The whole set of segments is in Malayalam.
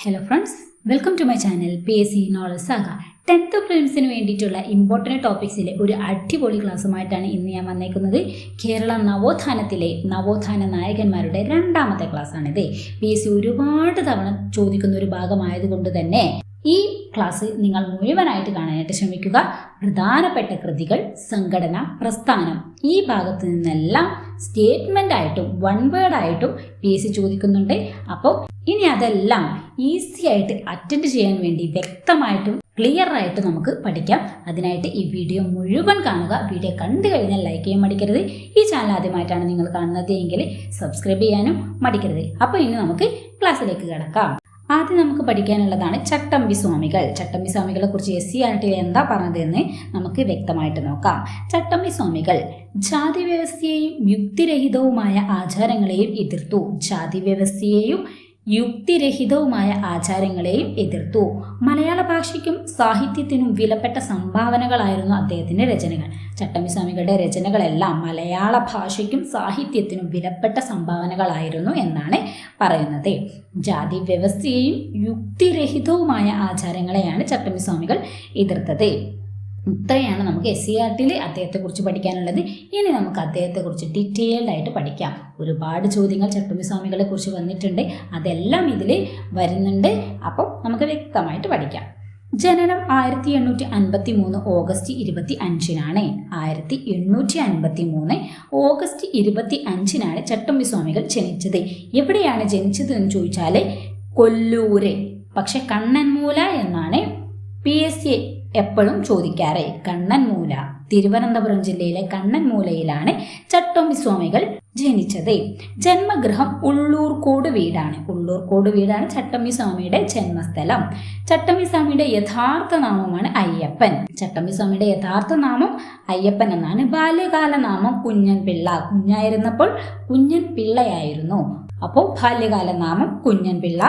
Hello friends, welcome to my channel PSC knowledge saga. 10th പ്രിലിംസിന് വേണ്ടിയിട്ടുള്ള ഇമ്പോർട്ടൻറ്റ് ടോപ്പിക്സിലെ ഒരു അടിപൊളി ക്ലാസ്സുമായിട്ടാണ് ഇന്ന് ഞാൻ വന്നേക്കുന്നത്. കേരള നവോത്ഥാനത്തിലെ നവോത്ഥാന നായകന്മാരുടെ രണ്ടാമത്തെ ക്ലാസ്സാണിത്. PSC ഒരുപാട് തവണ ചോദിക്കുന്ന ഒരു ഭാഗമായതുകൊണ്ട് തന്നെ ഈ ക്ലാസ് നിങ്ങൾ മുഴുവനായിട്ട് കാണാനായിട്ട് ശ്രമിക്കുക. പ്രധാനപ്പെട്ട കൃതികൾ, സംഘടന, പ്രസ്ഥാനം, ഈ ഭാഗത്ത് നിന്നെല്ലാം സ്റ്റേറ്റ്മെൻ്റ് ആയിട്ടും വൺ വേർഡ് ആയിട്ടും PSC ചോദിക്കുന്നുണ്ട്. അപ്പോൾ ഇനി അതെല്ലാം ഈസി ആയിട്ട് അറ്റൻഡ് ചെയ്യാൻ വേണ്ടി വ്യക്തമായിട്ടും ക്ലിയർ ആയിട്ട് നമുക്ക് പഠിക്കാം. അതിനായിട്ട് ഈ വീഡിയോ മുഴുവൻ കാണുക. വീഡിയോ കണ്ടു കഴിഞ്ഞാൽ ലൈക്ക് ചെയ്യാൻ മടിക്കരുത്. ഈ ചാനൽ ആദ്യമായിട്ടാണ് നിങ്ങൾ കാണുന്നത് എങ്കിൽ സബ്സ്ക്രൈബ് ചെയ്യാനും മടിക്കരുത്. അപ്പോൾ ഇനി നമുക്ക് ക്ലാസ്സിലേക്ക് കിടക്കാം. ആദ്യം നമുക്ക് പഠിക്കാനുള്ളതാണ് ചട്ടമ്പി സ്വാമികൾ. ചട്ടമ്പി സ്വാമികളെ കുറിച്ച് SCERT എന്താ പറഞ്ഞതെന്ന് നമുക്ക് വ്യക്തമായിട്ട് നോക്കാം. ചട്ടമ്പി സ്വാമികൾ ജാതി വ്യവസ്ഥയെയും യുക്തിരഹിതവുമായ ആചാരങ്ങളെയും എതിർത്തു. ജാതി വ്യവസ്ഥയെയും യുക്തിരഹിതവുമായ ആചാരങ്ങളെയും എതിർത്തു. മലയാള ഭാഷയ്ക്കും സാഹിത്യത്തിനും വിലപ്പെട്ട സംഭാവനകളായിരുന്നു അദ്ദേഹത്തിൻ്റെ രചനകൾ. ചട്ടമ്പി സ്വാമികളുടെ രചനകളെല്ലാം മലയാള ഭാഷയ്ക്കും സാഹിത്യത്തിനും വിലപ്പെട്ട സംഭാവനകളായിരുന്നു എന്നാണ് പറയുന്നത്. ജാതി വ്യവസ്ഥയെയും യുക്തിരഹിതവുമായ ആചാരങ്ങളെയാണ് ചട്ടമ്പി സ്വാമികൾ എതിർത്തത്. ഇത്രയാണ് നമുക്ക് SCERT അദ്ദേഹത്തെക്കുറിച്ച് പഠിക്കാനുള്ളത്. ഇനി നമുക്ക് അദ്ദേഹത്തെക്കുറിച്ച് ഡീറ്റെയിൽഡ് ആയിട്ട് പഠിക്കാം. ഒരുപാട് ചോദ്യങ്ങൾ ചട്ടമ്പി സ്വാമികളെ കുറിച്ച് വന്നിട്ടുണ്ട്, അതെല്ലാം ഇതിൽ വരുന്നുണ്ട്. അപ്പം നമുക്ക് വ്യക്തമായിട്ട് പഠിക്കാം. ജനനം 1853 ഓഗസ്റ്റ് 25-നാണ്. 1853 ഓഗസ്റ്റ് 25-നാണ് ചട്ടമ്പി സ്വാമികൾ ജനിച്ചത്. എവിടെയാണ് ജനിച്ചത് എന്ന് ചോദിച്ചാൽ കൊല്ലൂര്, പക്ഷെ കണ്ണൻമൂല എന്നാണ് PSC എപ്പോഴും ചോദിക്കാറ്. കണ്ണൻമൂല, തിരുവനന്തപുരം ജില്ലയിലെ കണ്ണൻമൂലയിലാണ് ചട്ടമ്പി സ്വാമികൾ ജനിച്ചത്. ജന്മഗൃഹം ഉള്ളൂർക്കോട് വീടാണ്. ഉള്ളൂർക്കോട് വീടാണ് ചട്ടമ്പി സ്വാമിയുടെ ജന്മസ്ഥലം. ചട്ടമ്പി സ്വാമിയുടെ യഥാർത്ഥ നാമമാണ് അയ്യപ്പൻ. ചട്ടമ്പി സ്വാമിയുടെ യഥാർത്ഥ നാമം അയ്യപ്പൻ എന്നാണ്. ബാല്യകാല നാമം കുഞ്ഞൻ പിള്ള. കുഞ്ഞായിരുന്നപ്പോൾ കുഞ്ഞൻ പിള്ളയായിരുന്നു. അപ്പോൾ ബാല്യകാല നാമം കുഞ്ഞൻ പിള്ള,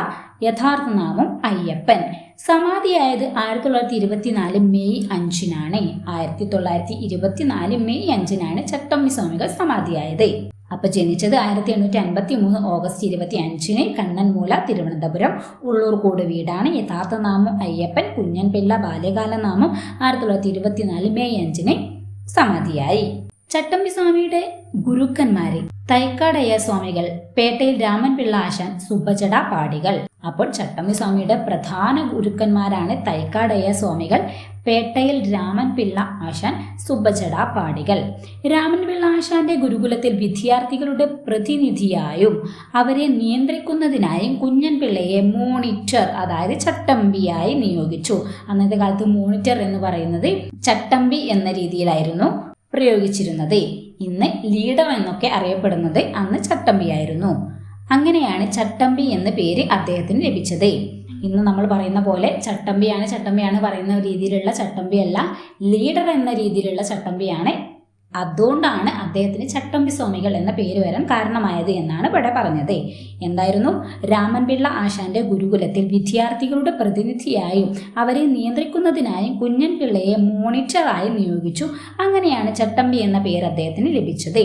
യഥാർത്ഥ നാമം അയ്യപ്പൻ. സമാധിയായത് 1924 മെയ് 5-നാണ്. 1924 മെയ് 5-നാണ് ചട്ടമ്പി സ്വാമികൾ സമാധിയായത്. അപ്പൊ ജനിച്ചത് 1853 ഓഗസ്റ്റ് 25-ന് കണ്ണൻമൂല, തിരുവനന്തപുരം, ഉള്ളൂർക്കോട് വീടാണ്. യഥാർത്ഥ നാമം അയ്യപ്പൻ, കുഞ്ഞൻ പിള്ള, ബാല്യകാല നാമം 1924 മെയ് 5-ന് സമാധിയായി. ചട്ടമ്പി സ്വാമിയുടെ ഗുരുക്കന്മാര് തൈക്കാടയ്യ സ്വാമികൾ, പേട്ടയിൽ രാമൻപിള്ള ആശാൻ, സുബജട പാടികൾ. അപ്പോൾ ചട്ടമ്പി സ്വാമിയുടെ പ്രധാന ഗുരുക്കന്മാരാണ് തൈക്കാടയ്യ സ്വാമികൾ, പേട്ടയിൽ രാമൻപിള്ള ആശാൻ, സുബജട പാടികൾ. രാമൻപിള്ള ആശാന്റെ ഗുരുകുലത്തിൽ വിദ്യാർത്ഥികളുടെ പ്രതിനിധിയായും അവരെ നിയന്ത്രിക്കുന്നതിനായും കുഞ്ഞൻ പിള്ളയെ മോണിറ്റർ, അതായത് ചട്ടമ്പിയായി നിയോഗിച്ചു. അന്നത്തെ കാലത്ത് മോണിറ്റർ എന്ന് പറയുന്നത് ചട്ടമ്പി എന്ന രീതിയിലായിരുന്നു പ്രയോഗിച്ചിരുന്നത്. ഇന്ന് ലീഡർ എന്നൊക്കെ അറിയപ്പെടുന്നത് അന്ന് ചട്ടമ്പിയായിരുന്നു. അങ്ങനെയാണ് ചട്ടമ്പി എന്ന പേര് അദ്ദേഹത്തിന് ലഭിച്ചത്. ഇന്ന് നമ്മൾ പറയുന്ന പോലെ ചട്ടമ്പിയാണ് പറയുന്ന രീതിയിലുള്ള ചട്ടമ്പിയല്ല, ലീഡർ എന്ന രീതിയിലുള്ള ചട്ടമ്പിയാണ്. അതുകൊണ്ടാണ് അദ്ദേഹത്തിന് ചട്ടമ്പി സ്വാമികൾ എന്ന പേര് വരാൻ കാരണമായത് എന്നാണ് ഇവിടെ പറഞ്ഞത്. എന്തായിരുന്നു? രാമൻപിള്ള ആശാന്റെ ഗുരുകുലത്തിൽ വിദ്യാർത്ഥികളുടെ പ്രതിനിധിയായും അവരെ നിയന്ത്രിക്കുന്നതിനായും കുഞ്ഞൻ പിള്ളയെ മോണിറ്ററായി നിയോഗിച്ചു. അങ്ങനെയാണ് ചട്ടമ്പി എന്ന പേര് അദ്ദേഹത്തിന് ലഭിച്ചത്.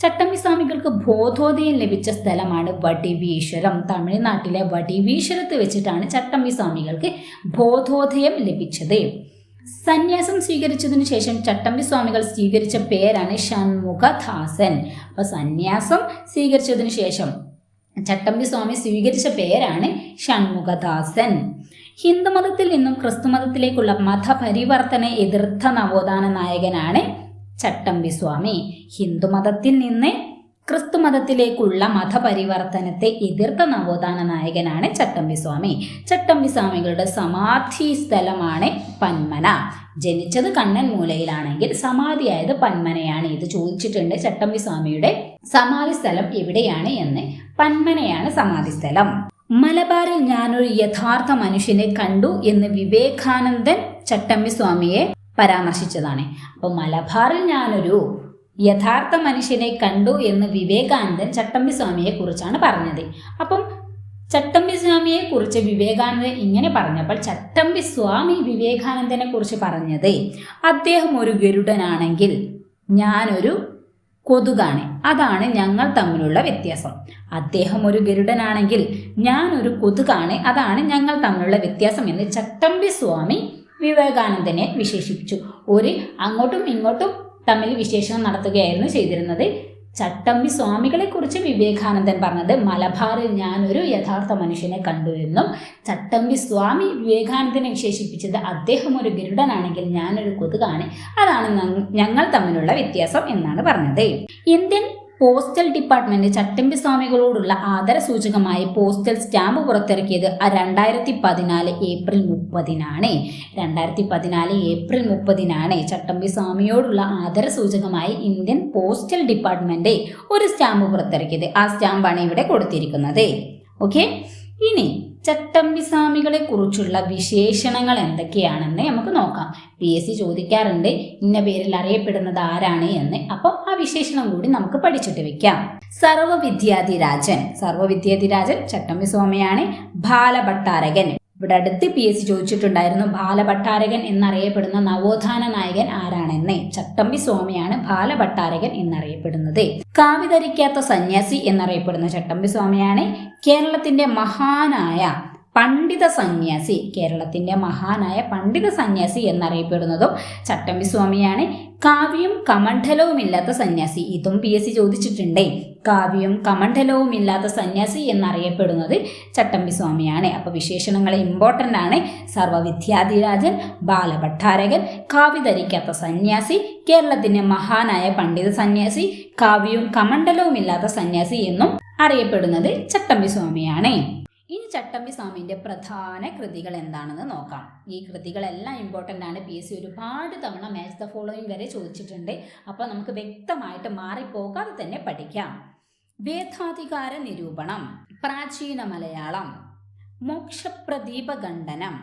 ചട്ടമ്പി സ്വാമികൾക്ക് ബോധോദയം ലഭിച്ച സ്ഥലമാണ് വടിവീശ്വരം. തമിഴ്നാട്ടിലെ വടിവീശ്വരത്ത് വെച്ചിട്ടാണ് ചട്ടമ്പി സ്വാമികൾക്ക് ബോധോദയം ലഭിച്ചത്. സന്യാസം സ്വീകരിച്ചതിനു ശേഷം ചട്ടമ്പി സ്വാമികൾ സ്വീകരിച്ച പേരാണ് ഷൺമുഖദാസൻ. അപ്പൊ സന്യാസം സ്വീകരിച്ചതിനു ശേഷം ചട്ടമ്പി സ്വാമി സ്വീകരിച്ച പേരാണ് ഷൺമുഖദാസൻ. ഹിന്ദുമതത്തിൽ നിന്നും ക്രിസ്തുമതത്തിലേക്കുള്ള മതപരിവർത്തനെ എതിർത്ത നവോത്ഥാന നായകനാണ് ചട്ടമ്പി സ്വാമി. ഹിന്ദുമതത്തിൽ നിന്ന് ക്രിസ്തുമതത്തിലേക്കുള്ള മതപരിവർത്തനത്തെ എതിർത്ത നവോത്ഥാന നായകനാണ് ചട്ടമ്പി സ്വാമി. ചട്ടമ്പി സ്വാമികളുടെ സമാധി സ്ഥലമാണ് പന്മന. ജനിച്ചത് കണ്ണൻമൂലയിലാണെങ്കിൽ സമാധിയായത് പന്മനയാണ്. ഇത് ചോദിച്ചിട്ടുണ്ട്, ചട്ടമ്പി സ്വാമിയുടെ സമാധി സ്ഥലം എവിടെയാണ് എന്ന്. പന്മനയാണ് സമാധി സ്ഥലം. മലബാറിൽ ഞാനൊരു യഥാർത്ഥ മനുഷ്യനെ കണ്ടു എന്ന് വിവേകാനന്ദൻ ചട്ടമ്പി സ്വാമിയെ പരാമർശിച്ചതാണ്. അപ്പോൾ മലബാറിൽ ഞാനൊരു യഥാർത്ഥ മനുഷ്യനെ കണ്ടു എന്ന് വിവേകാനന്ദൻ ചട്ടമ്പി സ്വാമിയെ കുറിച്ചാണ് പറഞ്ഞത്. അപ്പം ചട്ടമ്പി സ്വാമിയെ കുറിച്ച് വിവേകാനന്ദൻ ഇങ്ങനെ പറഞ്ഞപ്പോൾ ചട്ടമ്പി സ്വാമി വിവേകാനന്ദനെ കുറിച്ച് പറഞ്ഞത്, അദ്ദേഹം ഒരു ഗരുഡനാണെങ്കിൽ ഞാനൊരു കൊതുകാണ്. അതാണ് ഞങ്ങൾ തമ്മിലുള്ള വ്യത്യാസം. അദ്ദേഹം ഒരു ഗരുഡനാണെങ്കിൽ ഞാൻ ഒരു കൊതുകാണ്. അതാണ് ഞങ്ങൾ തമ്മിലുള്ള വ്യത്യാസം എന്ന് ചട്ടമ്പി സ്വാമി വിവേകാനന്ദനെ വിശേഷിപ്പിച്ചു. ഒരു അങ്ങോട്ടും ഇങ്ങോട്ടും തമ്മിൽ വിശേഷണം നടത്തുകയായിരുന്നു ചെയ്തിരുന്നത്. ചട്ടമ്പി സ്വാമികളെ കുറിച്ച് വിവേകാനന്ദൻ പറഞ്ഞത് മലബാറിൽ ഞാനൊരു യഥാർത്ഥ മനുഷ്യനെ കണ്ടു എന്നും, ചട്ടമ്പി സ്വാമി വിവേകാനന്ദനെ വിശേഷിപ്പിച്ചത് അദ്ദേഹം ഒരു ഗരുഡനാണെങ്കിൽ ഞാനൊരു കൊതുകാണ്. അതാണ് ഞങ്ങൾ തമ്മിലുള്ള വ്യത്യാസം എന്നാണ് പറഞ്ഞത്. ഇന്ത്യൻ പോസ്റ്റൽ ഡിപ്പാർട്ട്മെന്റ് ചട്ടമ്പി സ്വാമികളോടുള്ള ആദരസൂചകമായി പോസ്റ്റൽ സ്റ്റാമ്പ് പുറത്തിറക്കിയത് 2014 ഏപ്രിൽ 30-നാണ്. 2014 ഏപ്രിൽ 30-നാണ് ചട്ടമ്പി സ്വാമിയോടുള്ള ആദരസൂചകമായി ഇന്ത്യൻ പോസ്റ്റൽ ഡിപ്പാർട്ട്മെന്റ് ഒരു സ്റ്റാമ്പ് പുറത്തിറക്കിയത്. ആ സ്റ്റാമ്പാണ് ഇവിടെ കൊടുത്തിരിക്കുന്നത്. ഓക്കെ, ഇനി ചട്ടമ്പി സ്വാമികളെ കുറിച്ചുള്ള വിശേഷണങ്ങൾ എന്തൊക്കെയാണെന്ന് നമുക്ക് നോക്കാം. PSC ചോദിക്കാറുണ്ട് ഇന്ന പേരിൽ അറിയപ്പെടുന്നത് ആരാണ് എന്ന്. അപ്പം ആ വിശേഷണം കൂടി നമുക്ക് പഠിച്ചിട്ട് വെക്കാം. സർവ്വവിദ്യാധിരാജൻ ചട്ടമ്പി സ്വാമിയാണ്. ബാലഭട്ടാരകൻ, ഇവിടെ അടുത്ത് PSC ചോദിച്ചിട്ടുണ്ടായിരുന്നു ബാലഭട്ടാരകൻ എന്നറിയപ്പെടുന്ന നവോത്ഥാന നായകൻ ആരാണെന്ന്. ചട്ടമ്പി സ്വാമിയാണ് ബാലഭട്ടാരകൻ എന്നറിയപ്പെടുന്നത്. കാവി ധരിക്കാത്ത സന്യാസി എന്നറിയപ്പെടുന്ന ചട്ടമ്പി സ്വാമിയാണ്. കേരളത്തിന്റെ മഹാനായ പണ്ഡിത സന്യാസി എന്നറിയപ്പെടുന്നതും ചട്ടമ്പി സ്വാമിയാണ്. കാവ്യം കമണ്ഡലവും ഇല്ലാത്ത സന്യാസി, ഇതും PSC ചോദിച്ചിട്ടുണ്ട്. കാവ്യം കമണ്ഡലവും ഇല്ലാത്ത സന്യാസി എന്നറിയപ്പെടുന്നത് ചട്ടമ്പി സ്വാമിയാണ്. അപ്പൊ വിശേഷണങ്ങൾ ഇമ്പോർട്ടൻ്റ് ആണ്. സർവ്വവിദ്യാധിരാജൻ, ബാലഭട്ടാരകൻ, കാവ്യ ധരിക്കാത്ത സന്യാസി, കേരളത്തിന്റെ മഹാനായ പണ്ഡിത സന്യാസി, കാവ്യവും കമണ്ഡലവും ഇല്ലാത്ത സന്യാസി എന്നും അറിയപ്പെടുന്നത് ചട്ടമ്പി സ്വാമിയാണ്. ഇനി ചട്ടമ്പി സ്വാമിന്റെ പ്രധാന കൃതികൾ എന്താണെന്ന് നോക്കാം. ഈ കൃതികളെല്ലാം ഇമ്പോർട്ടൻ്റ് ആണ്. PSC ഒരുപാട് തവണ മാച്ച് ദ ഫോളോയിങ് വരെ ചോദിച്ചിട്ടുണ്ട്. അപ്പോൾ നമുക്ക് വ്യക്തമായിട്ട് മാറിപ്പോകാതെ തന്നെ പഠിക്കാം. വേദാധികാര നിരൂപണം, പ്രാചീന മലയാളം, മോക്ഷപ്രദീപ ഖണ്ഡനം,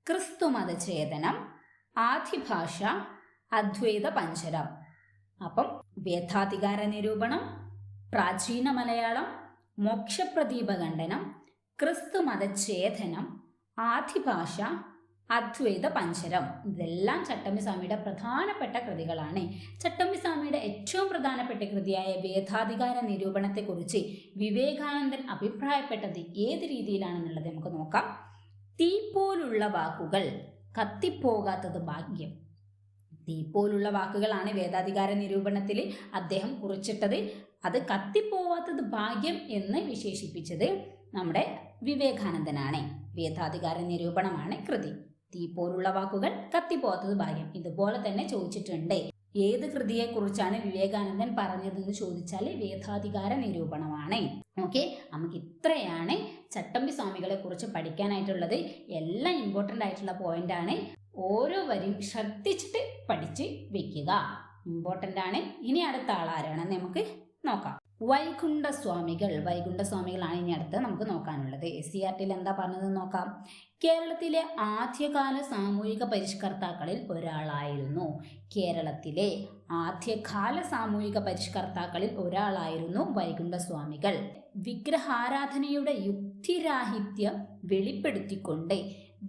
ക്രിസ്തുമതഛേദനം, ആദിഭാഷ, അദ്വൈത പഞ്ചരം. അപ്പം വേദാധികാര നിരൂപണം, പ്രാചീന മലയാളം, മോക്ഷപ്രദീപ ഖണ്ഡനം, ക്രിസ്തുമതഛേദനം, ആദിഭാഷ, അദ്വൈത പഞ്ചരം. ഇതെല്ലാം ചട്ടമ്പി സ്വാമിയുടെ പ്രധാനപ്പെട്ട കൃതികളാണ്. ചട്ടമ്പി സ്വാമിയുടെ ഏറ്റവും പ്രധാനപ്പെട്ട കൃതിയായ വേദാധികാര നിരൂപണത്തെക്കുറിച്ച് വിവേകാനന്ദൻ അഭിപ്രായപ്പെട്ടത് ഏത് രീതിയിലാണെന്നുള്ളത് നമുക്ക് നോക്കാം. തീ പോലുള്ള വാക്കുകൾ കത്തിപ്പോകാത്തത് ഭാഗ്യം. തീ പോലുള്ള വാക്കുകളാണ് വേദാധികാര നിരൂപണത്തിൽ അദ്ദേഹം കുറിച്ചിട്ടത്. അത് കത്തിപ്പോവാത്തത് ഭാഗ്യം എന്ന് വിശേഷിപ്പിച്ചത് നമ്മുടെ വിവേകാനന്ദനാണ്. വേദാധികാര നിരൂപണമാണ് കൃതി. തീ പോലുള്ള വാക്കുകൾ കത്തിപ്പോവാത്തത് ഭാഗ്യം. ഇതുപോലെ തന്നെ ചോദിച്ചിട്ടുണ്ട്. ഏത് കൃതിയെക്കുറിച്ചാണ് വിവേകാനന്ദൻ പറഞ്ഞതെന്ന് ചോദിച്ചാൽ വേദാധികാര നിരൂപണമാണ്. ഓക്കെ, നമുക്ക് ഇത്രയാണ് ചട്ടമ്പി സ്വാമികളെ കുറിച്ച് പഠിക്കാനായിട്ടുള്ളത്. എല്ലാം ഇമ്പോർട്ടൻ്റ് ആയിട്ടുള്ള പോയിന്റ് ആണ്. ഓരോ വരിയും ശ്രദ്ധിച്ചിട്ട് പഠിച്ച് വെക്കുക. ഇമ്പോർട്ടൻ്റ് ആണ്. ഇനി അടുത്ത ആളാരാണെന്ന് നമുക്ക് നോക്കാം. വൈകുണ്ഠസ്വാമികളാണ് ഇനി അടുത്ത് നമുക്ക് നോക്കാനുള്ളത്. SCERTയിൽ എന്താ പറഞ്ഞതെന്ന് നോക്കാം. കേരളത്തിലെ ആദ്യകാല സാമൂഹിക പരിഷ്കർത്താക്കളിൽ ഒരാളായിരുന്നു വൈകുണ്ഠസ്വാമികൾ. വിഗ്രഹാരാധനയുടെ യുക്തിരാഹിത്യം വെളിപ്പെടുത്തിക്കൊണ്ട്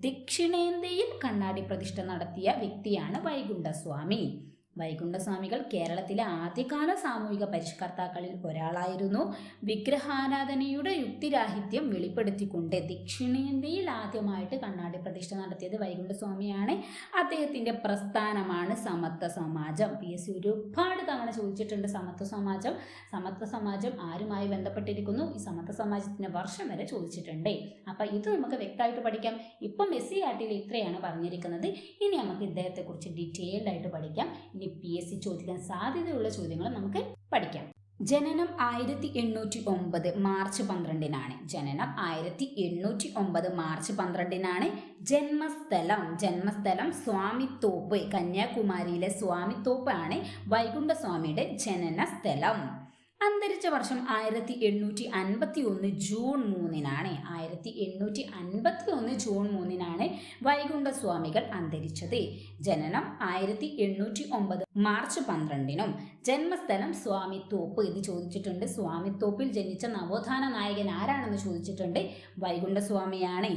ദക്ഷിണേന്ത്യയിൽ കണ്ണാടി പ്രതിഷ്ഠ നടത്തിയ വ്യക്തിയാണ് വൈകുണ്ഠസ്വാമി. വൈകുണ്ഠസ്വാമികൾ കേരളത്തിലെ ആദ്യകാല സാമൂഹിക പരിഷ്കർത്താക്കളിൽ ഒരാളായിരുന്നു. വിഗ്രഹാരാധനയുടെ യുക്തിരാഹിത്യം വെളിപ്പെടുത്തിക്കൊണ്ട് ദക്ഷിണേന്ത്യയിൽ ആദ്യമായിട്ട് കണ്ണാടി പ്രതിഷ്ഠ നടത്തിയത് വൈകുണ്ഠസ്വാമിയാണ്. അദ്ദേഹത്തിൻ്റെ പ്രസ്ഥാനമാണ് സമത്വ സമാജം. PSC ഒരുപാട് തവണ ചോദിച്ചിട്ടുണ്ട് സമത്വ സമാജം ആരുമായി ബന്ധപ്പെട്ടിരിക്കുന്നു, ഈ സമത്വ സമാജത്തിൻ്റെ വർഷം വരെ ചോദിച്ചിട്ടുണ്ട്. അപ്പം ഇത് നമുക്ക് വ്യക്തമായിട്ട് പഠിക്കാം. ഇപ്പം SCERTയിൽ ഇത്രയാണ് പറഞ്ഞിരിക്കുന്നത്. ഇനി നമുക്ക് ഇദ്ദേഹത്തെക്കുറിച്ച് ഡീറ്റെയിൽഡ് ആയിട്ട് പഠിക്കാം. PSC ചോദിക്കാൻ സാധ്യതയുള്ള ചോദ്യങ്ങൾ നമുക്ക് പഠിക്കാം. ജനനം 1809 മാർച്ച് 12-നാണ്. ജന്മസ്ഥലം സ്വാമിത്തോപ്പ്, കന്യാകുമാരിയിലെ സ്വാമിത്തോപ്പ് ആണ് വൈകുണ്ഠസ്വാമിയുടെ ജനന സ്ഥലം. അന്തരിച്ച വർഷം 1851 ജൂൺ 3-നാണ്. 1851 ജൂൺ 3-നാണ് വൈകുണ്ഠസ്വാമികൾ അന്തരിച്ചത്. ജനനം 1809 മാർച്ച് 12-നും. ജന്മസ്ഥലം സ്വാമിത്തോപ്പ്. ഇത് ചോദിച്ചിട്ടുണ്ട്. സ്വാമിത്തോപ്പിൽ ജനിച്ച നവോത്ഥാന നായകൻ ആരാണെന്ന് ചോദിച്ചിട്ടുണ്ട്. വൈകുണ്ഠസ്വാമിയാണ്.